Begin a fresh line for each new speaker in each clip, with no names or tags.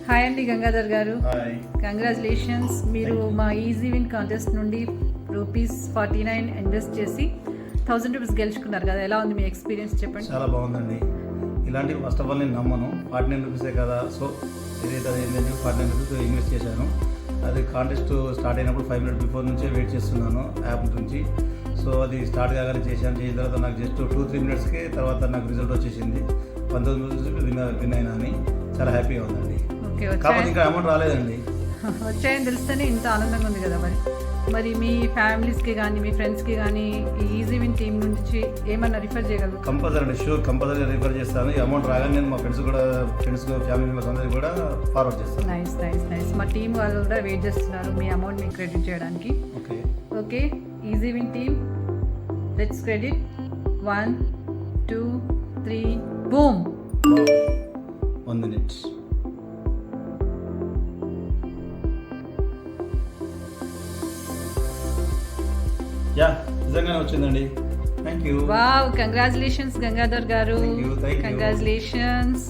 Hi అండి గంగాధర్ గారు, congratulations. మీరు మా ఈజీ విన్ కాంటెస్ట్ నుండి ₹49 ఇన్వెస్ట్ చేసి ₹1000 గెలుచుకున్నారు కదా. ఎలా ఉంది మీ ఎక్స్పీరియన్స్ చెప్పండి.
చాలా బాగుందండి. ఇలాంటి ఫస్ట్ ఆఫ్ ఆల్ నేను నమ్మను. ₹49 కదా, సో ఏదైతే ఏంటంటే ₹49 ఇన్వెస్ట్ చేశాను. అది కాంటెస్ట్ స్టార్ట్ అయినప్పుడు 5 minutes బిఫోర్ నుంచే వెయిట్ చేస్తున్నాను యాప్ నుంచి. సో అది స్టార్ట్ కాగానే చేసిన తర్వాత నాకు జస్ట్ 2-3 minutesకి తర్వాత నాకు రిజల్ట్ వచ్చేసింది. ₹19 విన్ అయినా అని చాలా హ్యాపీగా ఉందండి. కాకపోతే ఇంకా అమౌంట్ రాలేదండి.
వచ్చాయని తెలిస్తేనే ఇంత ఆనందంగా ఉంది కదా. మరి మీ ఫ్యామిలీస్కి కానీ మీ ఫ్రెండ్స్కి కానీ ఈ ఈజీ విన్ టీం నుంచి ఏమన్నా రిఫర్ చేయగలరు?
కంపల్సరీ అండి, షూర్ కంపల్సరీ రిఫర్ చేస్తాను. ఈ అమౌంట్ రాగానే నేను మా ఫ్రెండ్స్ ఫ్యామిలీ మెంబర్స్ అందరికీ కూడా ఫార్వర్డ్ చేస్తాను.
నైస్. మా టీం వాళ్ళు కూడా వెయిట్ చేస్తున్నారు మీ అమౌంట్ని క్రెడిట్ చేయడానికి. Okay easy win team, let's credit. 1 2 3 boom.
1 minute. Yeah, నిజంగానే వచ్చిందండి. Thank you.
Wow, congratulations Gangadhar గారు. కంగ్రాచులేషన్స్.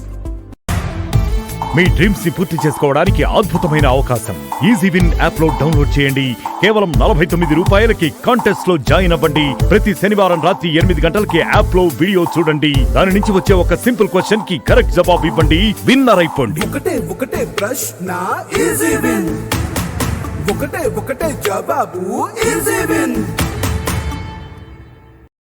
మీ డ్రీమ్స్ ని పూర్తి చేసుకోవడానికి అద్భుతమైన అవకాశం. ఈజీ విన్ యాప్ లో డౌన్లోడ్ చేయండి. కేవలం ₹49కి కాంటెస్ట్ లో జాయిన్ అవ్వండి. ప్రతి శనివారం రాత్రి 8 గంటలకి యాప్ లో వీడియో చూడండి. దాని నుంచి వచ్చే ఒక సింపుల్ క్వశ్చన్ కి కరెక్ట్ జవాబు ఇవ్వండి, విన్నర్ అయిపోండి.
ఒకటే ప్రశ్న ఈజీ విన్, ఒకటే జవాబు ఈజీ విన్.